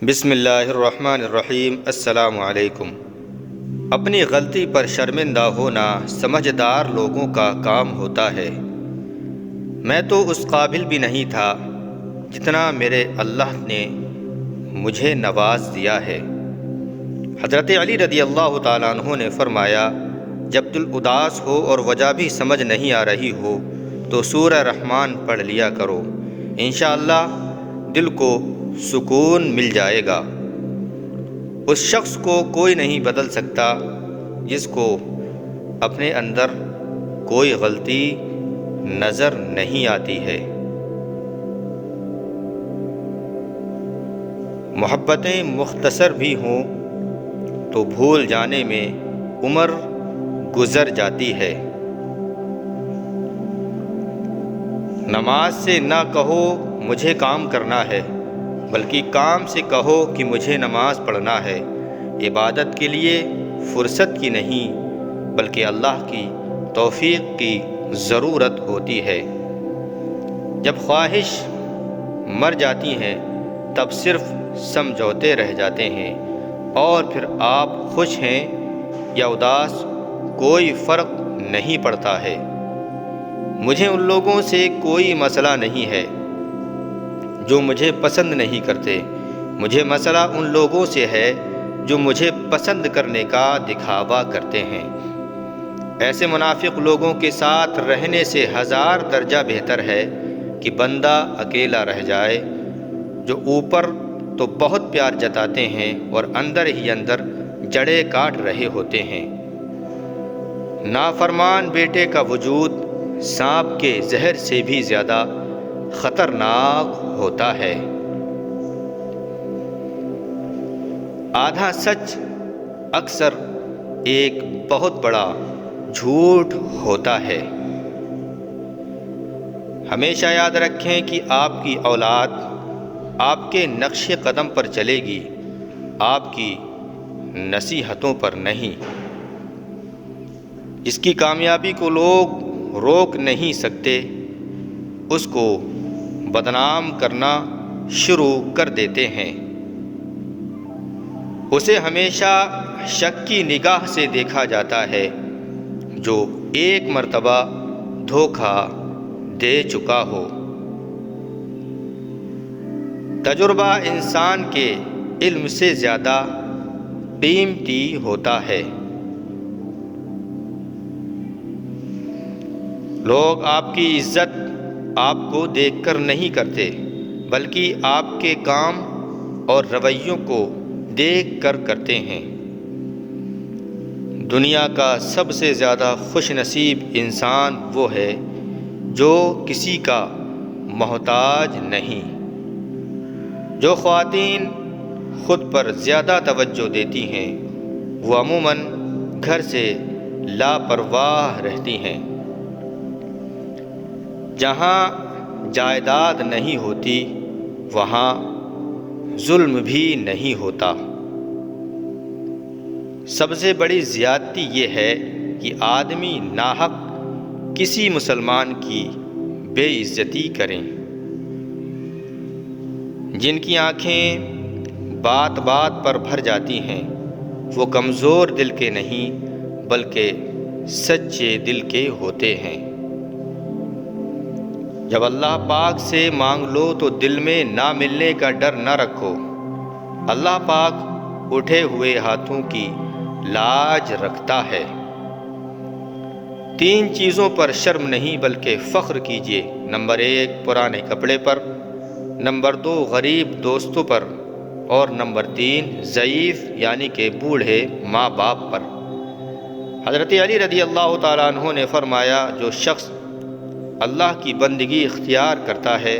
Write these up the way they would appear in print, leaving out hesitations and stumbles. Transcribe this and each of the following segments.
بسم اللہ الرحمن الرحیم۔ السلام علیکم۔ اپنی غلطی پر شرمندہ ہونا سمجھدار لوگوں کا کام ہوتا ہے۔ میں تو اس قابل بھی نہیں تھا جتنا میرے اللہ نے مجھے نواز دیا ہے۔ حضرت علی رضی اللہ تعالیٰ عنہ نے فرمایا، جب دل اداس ہو اور وجہ بھی سمجھ نہیں آ رہی ہو تو سورہ رحمان پڑھ لیا کرو، انشاءاللہ دل کو سکون مل جائے گا۔ اس شخص کو کوئی نہیں بدل سکتا جس کو اپنے اندر کوئی غلطی نظر نہیں آتی ہے۔ محبتیں مختصر بھی ہوں تو بھول جانے میں عمر گزر جاتی ہے۔ نماز سے نہ کہو مجھے کام کرنا ہے، بلکہ کام سے کہو کہ مجھے نماز پڑھنا ہے۔ عبادت کے لیے فرصت کی نہیں بلکہ اللہ کی توفیق کی ضرورت ہوتی ہے۔ جب خواہش مر جاتی ہیں تب صرف سمجھوتے رہ جاتے ہیں، اور پھر آپ خوش ہیں یا اداس کوئی فرق نہیں پڑتا ہے۔ مجھے ان لوگوں سے کوئی مسئلہ نہیں ہے جو مجھے پسند نہیں کرتے، مجھے مسئلہ ان لوگوں سے ہے جو مجھے پسند کرنے کا دکھاوا کرتے ہیں۔ ایسے منافق لوگوں کے ساتھ رہنے سے 1000 درجہ بہتر ہے کہ بندہ اکیلا رہ جائے، جو اوپر تو بہت پیار جتاتے ہیں اور اندر ہی اندر جڑیں کاٹ رہے ہوتے ہیں۔ نافرمان بیٹے کا وجود سانپ کے زہر سے بھی زیادہ خطرناک ہوتا ہے۔ آدھا سچ اکثر ایک بہت بڑا جھوٹ ہوتا ہے۔ ہمیشہ یاد رکھیں کہ آپ کی اولاد آپ کے نقش قدم پر چلے گی، آپ کی نصیحتوں پر نہیں۔ جس کی کامیابی کو لوگ روک نہیں سکتے اس کو بدنام کرنا شروع کر دیتے ہیں۔ اسے ہمیشہ شک کی نگاہ سے دیکھا جاتا ہے جو ایک مرتبہ دھوکہ دے چکا ہو۔ تجربہ انسان کے علم سے زیادہ قیمتی ہوتا ہے۔ لوگ آپ کی عزت آپ کو دیکھ کر نہیں کرتے بلکہ آپ کے کام اور رویوں کو دیکھ کر کرتے ہیں۔ دنیا کا سب سے زیادہ خوش نصیب انسان وہ ہے جو کسی کا محتاج نہیں۔ جو خواتین خود پر زیادہ توجہ دیتی ہیں وہ عموماً گھر سے لاپرواہ رہتی ہیں۔ جہاں جائیداد نہیں ہوتی وہاں ظلم بھی نہیں ہوتا۔ سب سے بڑی زیادتی یہ ہے کہ آدمی ناحق کسی مسلمان کی بے عزتی کریں۔ جن کی آنکھیں بات بات پر بھر جاتی ہیں وہ کمزور دل کے نہیں بلکہ سچے دل کے ہوتے ہیں۔ جب اللہ پاک سے مانگ لو تو دل میں نہ ملنے کا ڈر نہ رکھو۔ اللہ پاک اٹھے ہوئے ہاتھوں کی لاج رکھتا ہے۔ 3 چیزوں پر شرم نہیں بلکہ فخر کیجیے۔ نمبر 1 پرانے کپڑے پر، نمبر 2 غریب دوستوں پر، اور نمبر 3 ضعیف یعنی کہ بوڑھے ماں باپ پر۔ حضرت علی رضی اللہ تعالیٰ عنہ نے فرمایا، جو شخص اللہ کی بندگی اختیار کرتا ہے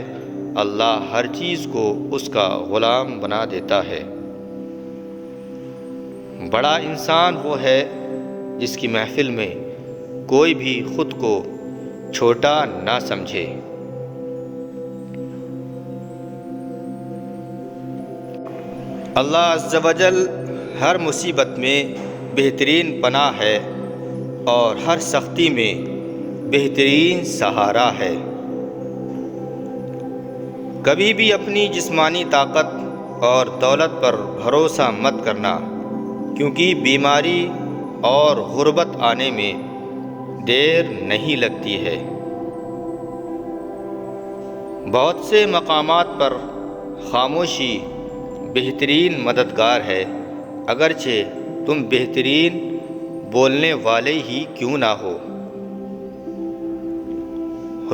اللہ ہر چیز کو اس کا غلام بنا دیتا ہے۔ بڑا انسان وہ ہے جس کی محفل میں کوئی بھی خود کو چھوٹا نہ سمجھے۔ اللہ عز و جل ہر مصیبت میں بہترین پناہ ہے اور ہر سختی میں بہترین سہارا ہے۔ کبھی بھی اپنی جسمانی طاقت اور دولت پر بھروسہ مت کرنا، کیونکہ بیماری اور غربت آنے میں دیر نہیں لگتی ہے۔ بہت سے مقامات پر خاموشی بہترین مددگار ہے، اگرچہ تم بہترین بولنے والے ہی کیوں نہ ہو۔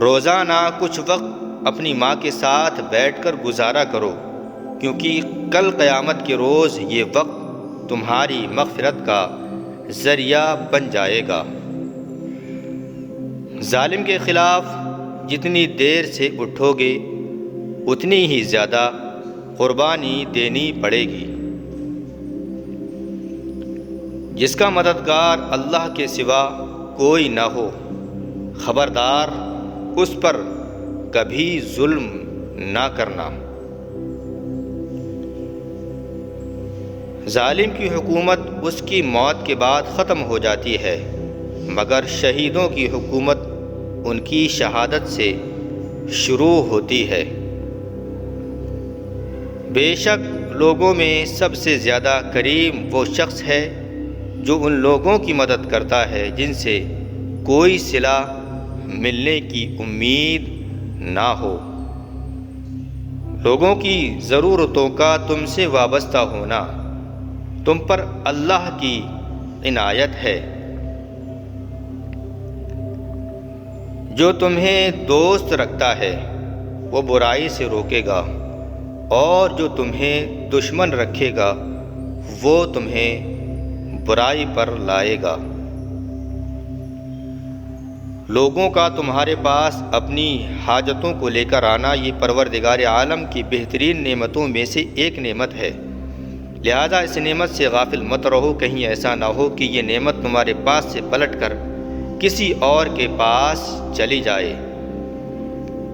روزانہ کچھ وقت اپنی ماں کے ساتھ بیٹھ کر گزارا کرو، کیونکہ کل قیامت کے روز یہ وقت تمہاری مغفرت کا ذریعہ بن جائے گا۔ ظالم کے خلاف جتنی دیر سے اٹھو گے اتنی ہی زیادہ قربانی دینی پڑے گی۔ جس کا مددگار اللہ کے سوا کوئی نہ ہو، خبردار اس پر کبھی ظلم نہ کرنا۔ ظالم کی حکومت اس کی موت کے بعد ختم ہو جاتی ہے، مگر شہیدوں کی حکومت ان کی شہادت سے شروع ہوتی ہے۔ بے شک لوگوں میں سب سے زیادہ کریم وہ شخص ہے جو ان لوگوں کی مدد کرتا ہے جن سے کوئی صلہ ملنے کی امید نہ ہو۔ لوگوں کی ضرورتوں کا تم سے وابستہ ہونا تم پر اللہ کی عنایت ہے۔ جو تمہیں دوست رکھتا ہے وہ برائی سے روکے گا، اور جو تمہیں دشمن رکھے گا وہ تمہیں برائی پر لائے گا۔ لوگوں کا تمہارے پاس اپنی حاجتوں کو لے کر آنا یہ پروردگار عالم کی بہترین نعمتوں میں سے ایک نعمت ہے، لہذا اس نعمت سے غافل مت رہو، کہیں ایسا نہ ہو کہ یہ نعمت تمہارے پاس سے پلٹ کر کسی اور کے پاس چلی جائے۔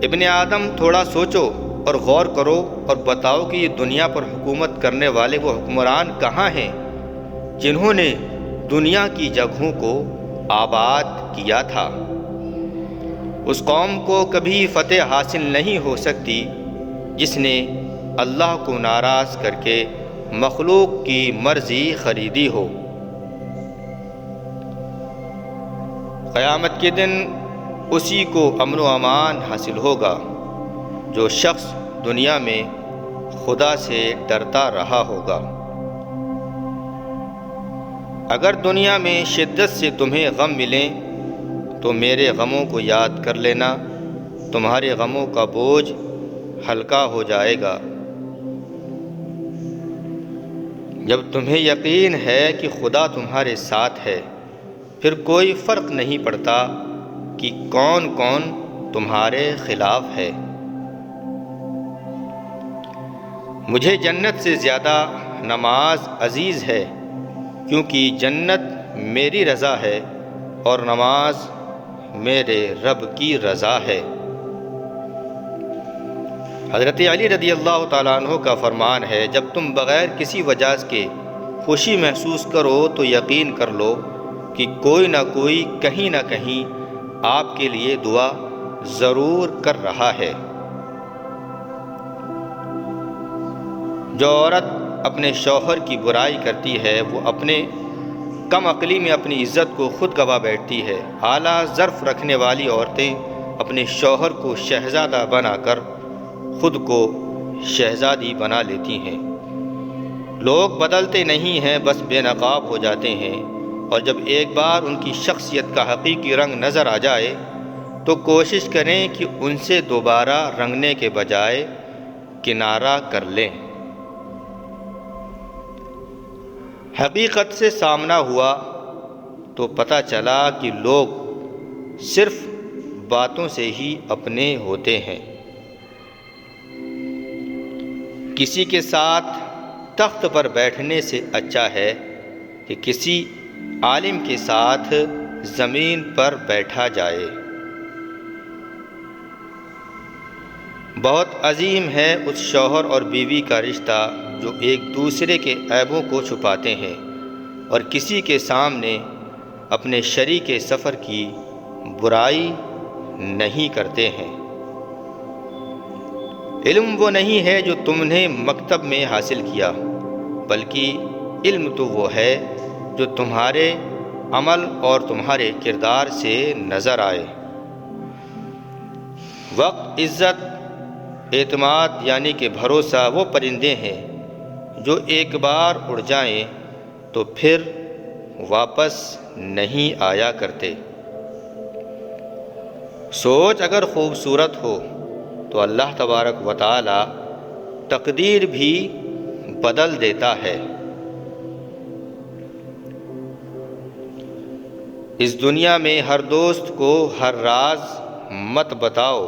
ابن آدم، تھوڑا سوچو اور غور کرو اور بتاؤ کہ یہ دنیا پر حکومت کرنے والے وہ حکمران کہاں ہیں جنہوں نے دنیا کی جگہوں کو آباد کیا تھا۔ اس قوم کو کبھی فتح حاصل نہیں ہو سکتی جس نے اللہ کو ناراض کر کے مخلوق کی مرضی خریدی ہو۔ قیامت کے دن اسی کو امن و امان حاصل ہوگا جو شخص دنیا میں خدا سے ڈرتا رہا ہوگا۔ اگر دنیا میں شدت سے تمہیں غم ملیں تو میرے غموں کو یاد کر لینا، تمہارے غموں کا بوجھ ہلکا ہو جائے گا۔ جب تمہیں یقین ہے کہ خدا تمہارے ساتھ ہے، پھر کوئی فرق نہیں پڑتا کہ کون کون تمہارے خلاف ہے۔ مجھے جنت سے زیادہ نماز عزیز ہے، کیونکہ جنت میری رضا ہے اور نماز میرے رب کی رضا ہے۔ حضرت علی رضی اللہ تعالیٰ عنہ کا فرمان ہے، جب تم بغیر کسی وجہ کے خوشی محسوس کرو تو یقین کر لو کہ کوئی نہ کوئی کہیں نہ کہیں آپ کے لیے دعا ضرور کر رہا ہے۔ جو عورت اپنے شوہر کی برائی کرتی ہے وہ اپنے کم عقلی میں اپنی عزت کو خود گنوا بیٹھتی ہے۔ اعلیٰ ظرف رکھنے والی عورتیں اپنے شوہر کو شہزادہ بنا کر خود کو شہزادی بنا لیتی ہیں۔ لوگ بدلتے نہیں ہیں، بس بے نقاب ہو جاتے ہیں، اور جب ایک بار ان کی شخصیت کا حقیقی رنگ نظر آ جائے تو کوشش کریں کہ ان سے دوبارہ رنگنے کے بجائے کنارہ کر لیں۔ حقیقت سے سامنا ہوا تو پتہ چلا کہ لوگ صرف باتوں سے ہی اپنے ہوتے ہیں۔ کسی کے ساتھ تخت پر بیٹھنے سے اچھا ہے کہ کسی عالم کے ساتھ زمین پر بیٹھا جائے۔ بہت عظیم ہے اس شوہر اور بیوی کا رشتہ جو ایک دوسرے کے عیبوں کو چھپاتے ہیں اور کسی کے سامنے اپنے شریک سفر کی برائی نہیں کرتے ہیں۔ علم وہ نہیں ہے جو تم نے مکتب میں حاصل کیا، بلکہ علم تو وہ ہے جو تمہارے عمل اور تمہارے کردار سے نظر آئے۔ وقت، عزت، اعتماد یعنی کہ بھروسہ وہ پرندے ہیں جو ایک بار اڑ جائیں تو پھر واپس نہیں آیا کرتے۔ سوچ اگر خوبصورت ہو تو اللہ تبارک و تعالی تقدیر بھی بدل دیتا ہے۔ اس دنیا میں ہر دوست کو ہر راز مت بتاؤ،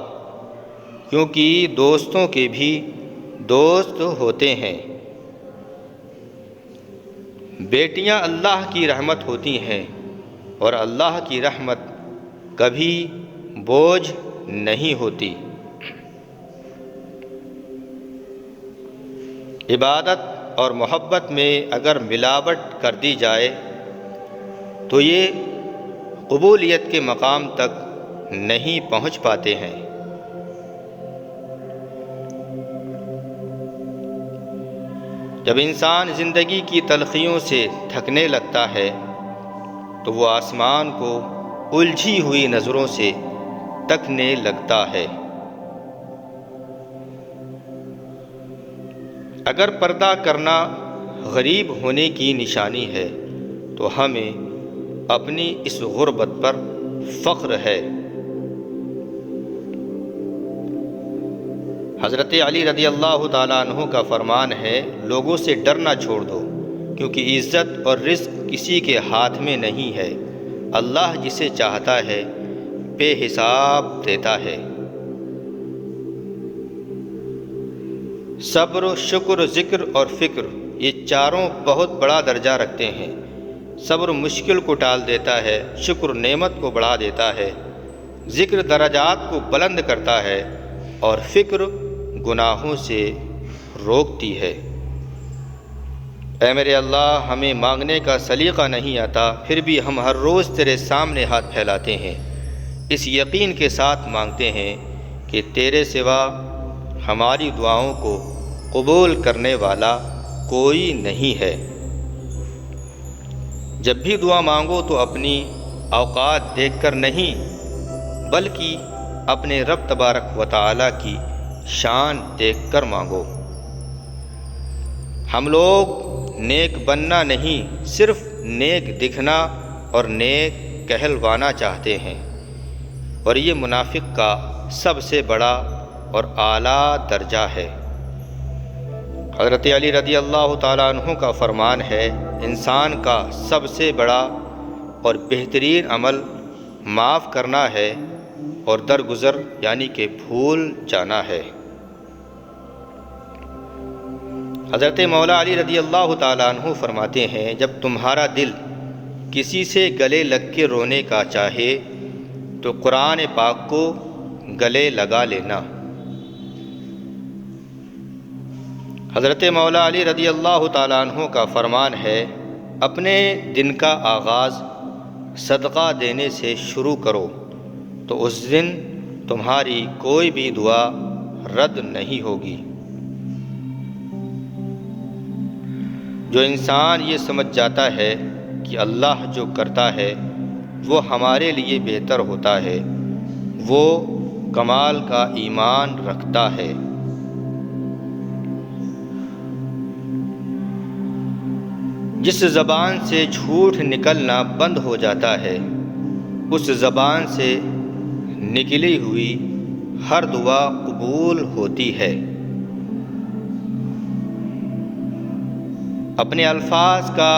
کیونکہ دوستوں کے بھی دوست ہوتے ہیں۔ بیٹیاں اللہ کی رحمت ہوتی ہیں اور اللہ کی رحمت کبھی بوجھ نہیں ہوتی۔ عبادت اور محبت میں اگر ملاوٹ کر دی جائے تو یہ قبولیت کے مقام تک نہیں پہنچ پاتے ہیں۔ جب انسان زندگی کی تلخیوں سے تھکنے لگتا ہے تو وہ آسمان کو الجھی ہوئی نظروں سے تکنے لگتا ہے۔ اگر پردہ کرنا غریب ہونے کی نشانی ہے تو ہمیں اپنی اس غربت پر فخر ہے۔ حضرت علی رضی اللہ تعالیٰ عنہ کا فرمان ہے، لوگوں سے ڈرنا چھوڑ دو، کیونکہ عزت اور رزق کسی کے ہاتھ میں نہیں ہے، اللہ جسے چاہتا ہے بے حساب دیتا ہے۔ صبر، شکر، ذکر اور فکر یہ چاروں بہت بڑا درجہ رکھتے ہیں۔ صبر مشکل کو ٹال دیتا ہے، شکر نعمت کو بڑھا دیتا ہے، ذکر درجات کو بلند کرتا ہے اور فکر گناہوں سے روکتی ہے۔ اے میرے اللہ، ہمیں مانگنے کا سلیقہ نہیں آتا، پھر بھی ہم ہر روز تیرے سامنے ہاتھ پھیلاتے ہیں، اس یقین کے ساتھ مانگتے ہیں کہ تیرے سوا ہماری دعاؤں کو قبول کرنے والا کوئی نہیں ہے۔ جب بھی دعا مانگو تو اپنی اوقات دیکھ کر نہیں، بلکہ اپنے رب تبارک و تعالی کی شان دیکھ کر مانگو۔ ہم لوگ نیک بننا نہیں، صرف نیک دکھنا اور نیک کہلوانا چاہتے ہیں، اور یہ منافق کا سب سے بڑا اور اعلیٰ درجہ ہے۔ حضرت علی رضی اللہ تعالیٰ عنہ کا فرمان ہے، انسان کا سب سے بڑا اور بہترین عمل معاف کرنا ہے اور درگزر یعنی کہ بھول جانا ہے۔ حضرت مولا علی رضی اللہ تعالیٰ عنہ فرماتے ہیں، جب تمہارا دل کسی سے گلے لگ کے رونے کا چاہے تو قرآن پاک کو گلے لگا لینا۔ حضرت مولا علی رضی اللہ تعالیٰ عنہ کا فرمان ہے، اپنے دن کا آغاز صدقہ دینے سے شروع کرو تو اس دن تمہاری کوئی بھی دعا رد نہیں ہوگی۔ جو انسان یہ سمجھ جاتا ہے کہ اللہ جو کرتا ہے وہ ہمارے لیے بہتر ہوتا ہے، وہ کمال کا ایمان رکھتا ہے۔ جس زبان سے جھوٹ نکلنا بند ہو جاتا ہے، اس زبان سے نکلی ہوئی ہر دعا قبول ہوتی ہے۔ اپنے الفاظ کا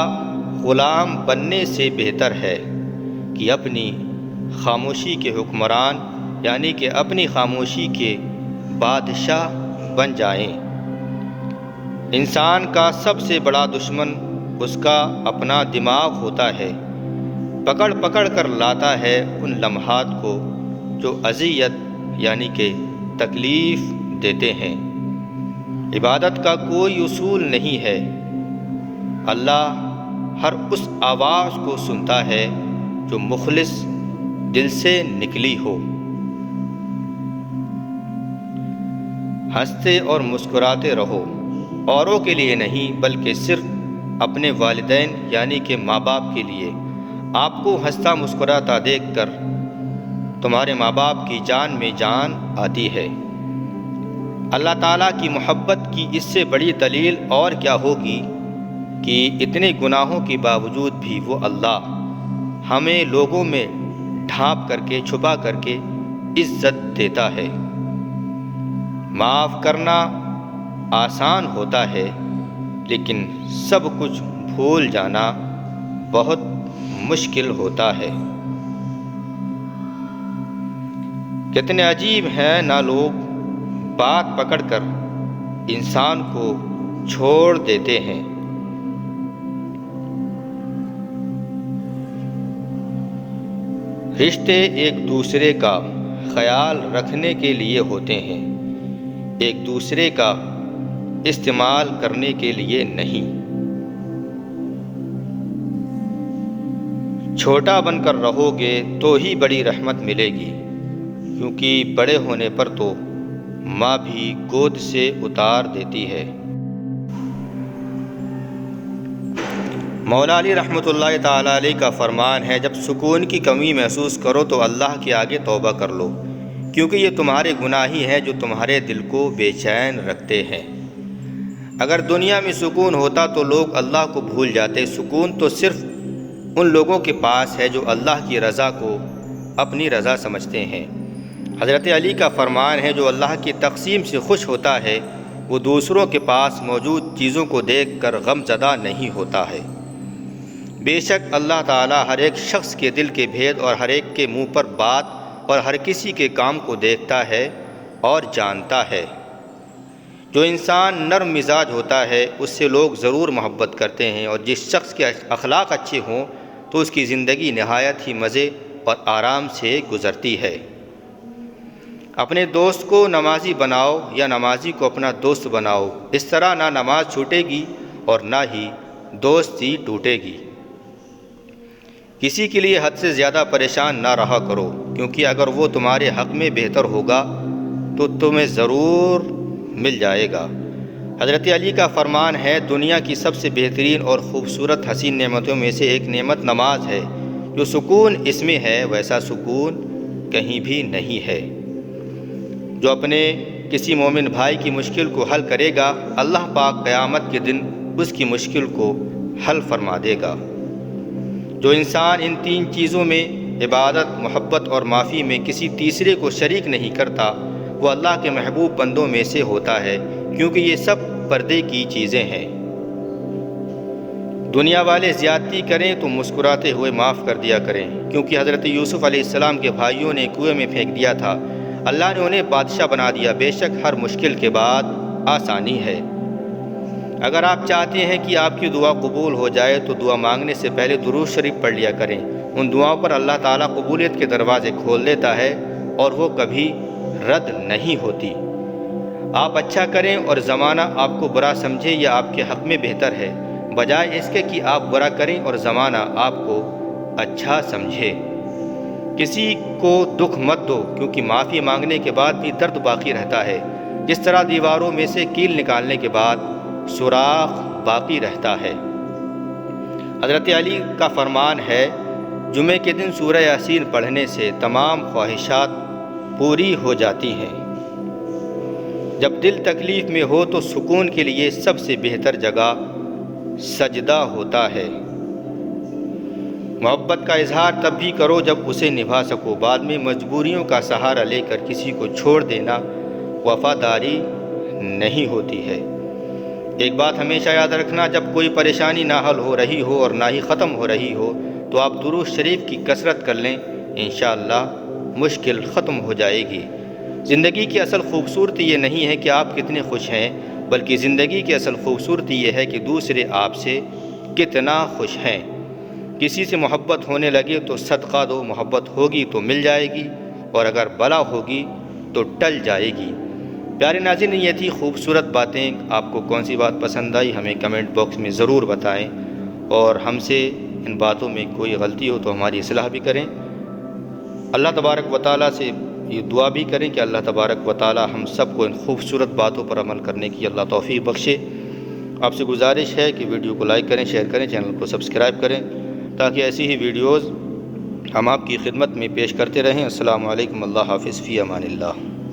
غلام بننے سے بہتر ہے کہ اپنی خاموشی کے حکمران یعنی کہ اپنی خاموشی کے بادشاہ بن جائیں۔ انسان کا سب سے بڑا دشمن اس کا اپنا دماغ ہوتا ہے، پکڑ پکڑ کر لاتا ہے ان لمحات کو جو اذیت یعنی کہ تکلیف دیتے ہیں۔ عبادت کا کوئی اصول نہیں ہے، اللہ ہر اس آواز کو سنتا ہے جو مخلص دل سے نکلی ہو۔ ہنستے اور مسکراتے رہو، اوروں کے لیے نہیں بلکہ صرف اپنے والدین یعنی کہ ماں باپ کے لیے۔ آپ کو ہنستا مسکراتا دیکھ کر تمہارے ماں باپ کی جان میں جان آتی ہے۔ اللہ تعالیٰ کی محبت کی اس سے بڑی دلیل اور کیا ہوگی کہ اتنے گناہوں کے باوجود بھی وہ اللہ ہمیں لوگوں میں ڈھانپ کر کے چھپا کر کے عزت دیتا ہے۔ معاف کرنا آسان ہوتا ہے لیکن سب کچھ بھول جانا بہت مشکل ہوتا ہے۔ کتنے عجیب ہیں نا لوگ بات پکڑ کر انسان کو چھوڑ دیتے ہیں۔ رشتے ایک دوسرے کا خیال رکھنے کے لیے ہوتے ہیں، ایک دوسرے کا استعمال کرنے کے لیے نہیں۔ چھوٹا بن کر رہو گے تو ہی بڑی رحمت ملے گی، کیونکہ بڑے ہونے پر تو ماں بھی گود سے اتار دیتی ہے۔ مولا علی رحمۃ اللہ تعالیٰ علیہ کا فرمان ہے، جب سکون کی کمی محسوس کرو تو اللہ کے آگے توبہ کر لو، کیونکہ یہ تمہارے گناہ ہی ہیں جو تمہارے دل کو بے چین رکھتے ہیں۔ اگر دنیا میں سکون ہوتا تو لوگ اللہ کو بھول جاتے۔ سکون تو صرف ان لوگوں کے پاس ہے جو اللہ کی رضا کو اپنی رضا سمجھتے ہیں۔ حضرت علی کا فرمان ہے، جو اللہ کی تقسیم سے خوش ہوتا ہے وہ دوسروں کے پاس موجود چیزوں کو دیکھ کر غم زدہ نہیں ہوتا ہے۔ بے شک اللہ تعالیٰ ہر ایک شخص کے دل کے بھید اور ہر ایک کے منہ پر بات اور ہر کسی کے کام کو دیکھتا ہے اور جانتا ہے۔ جو انسان نرم مزاج ہوتا ہے اس سے لوگ ضرور محبت کرتے ہیں، اور جس شخص کے اخلاق اچھے ہوں تو اس کی زندگی نہایت ہی مزے اور آرام سے گزرتی ہے۔ اپنے دوست کو نمازی بناؤ یا نمازی کو اپنا دوست بناؤ، اس طرح نہ نماز چھوٹے گی اور نہ ہی دوستی ٹوٹے گی۔ کسی کے لیے حد سے زیادہ پریشان نہ رہا کرو، کیونکہ اگر وہ تمہارے حق میں بہتر ہوگا تو تمہیں ضرور مل جائے گا۔ حضرت علی کا فرمان ہے، دنیا کی سب سے بہترین اور خوبصورت حسین نعمتوں میں سے ایک نعمت نماز ہے۔ جو سکون اس میں ہے ویسا سکون کہیں بھی نہیں ہے۔ جو اپنے کسی مومن بھائی کی مشکل کو حل کرے گا، اللہ پاک قیامت کے دن اس کی مشکل کو حل فرما دے گا۔ جو انسان ان تین چیزوں میں عبادت، محبت اور معافی میں کسی تیسرے کو شریک نہیں کرتا وہ اللہ کے محبوب بندوں میں سے ہوتا ہے، کیونکہ یہ سب پردے کی چیزیں ہیں۔ دنیا والے زیادتی کریں تو مسکراتے ہوئے معاف کر دیا کریں، کیونکہ حضرت یوسف علیہ السلام کے بھائیوں نے کنویں میں پھینک دیا تھا، اللہ نے انہیں بادشاہ بنا دیا۔ بے شک ہر مشکل کے بعد آسانی ہے۔ اگر آپ چاہتے ہیں کہ آپ کی دعا قبول ہو جائے تو دعا مانگنے سے پہلے درود شریف پڑھ لیا کریں۔ ان دعاؤں پر اللہ تعالیٰ قبولیت کے دروازے کھول دیتا ہے اور وہ کبھی رد نہیں ہوتی۔ آپ اچھا کریں اور زمانہ آپ کو برا سمجھے یا آپ کے حق میں بہتر ہے، بجائے اس کے کہ آپ برا کریں اور زمانہ آپ کو اچھا سمجھے۔ کسی کو دکھ مت دو، کیونکہ معافی مانگنے کے بعد بھی درد باقی رہتا ہے، جس طرح دیواروں میں سے کیل نکالنے کے بعد سوراخ باقی رہتا ہے۔ حضرت علی کا فرمان ہے، جمعے کے دن سورہ یاسین پڑھنے سے تمام خواہشات پوری ہو جاتی ہیں۔ جب دل تکلیف میں ہو تو سکون کے لیے سب سے بہتر جگہ سجدہ ہوتا ہے۔ محبت کا اظہار تب بھی کرو جب اسے نبھا سکو، بعد میں مجبوریوں کا سہارا لے کر کسی کو چھوڑ دینا وفاداری نہیں ہوتی ہے۔ ایک بات ہمیشہ یاد رکھنا، جب کوئی پریشانی نہ حل ہو رہی ہو اور نہ ہی ختم ہو رہی ہو تو آپ درود شریف کی کثرت کر لیں، انشاءاللہ مشکل ختم ہو جائے گی۔ زندگی کی اصل خوبصورتی یہ نہیں ہے کہ آپ کتنے خوش ہیں، بلکہ زندگی کی اصل خوبصورتی یہ ہے کہ دوسرے آپ سے کتنا خوش ہیں۔ کسی سے محبت ہونے لگے تو صدقہ دو، محبت ہوگی تو مل جائے گی اور اگر بلا ہوگی تو ٹل جائے گی۔ پیارے ناظرین، یہ تھی خوبصورت باتیں۔ آپ کو کون سی بات پسند آئی ہمیں کمنٹ باکس میں ضرور بتائیں، اور ہم سے ان باتوں میں کوئی غلطی ہو تو ہماری اصلاح بھی کریں۔ اللہ تبارک و تعالیٰ سے یہ دعا بھی کریں کہ اللہ تبارک و تعالی ہم سب کو ان خوبصورت باتوں پر عمل کرنے کی اللہ توفیق بخشے۔ آپ سے گزارش ہے کہ ویڈیو کو لائک کریں، شیئر کریں، چینل کو سبسکرائب کریں تاکہ ایسی ہی ویڈیوز ہم آپ کی خدمت میں پیش کرتے رہیں۔ السلام علیکم، اللہ حافظ، فی امان اللہ۔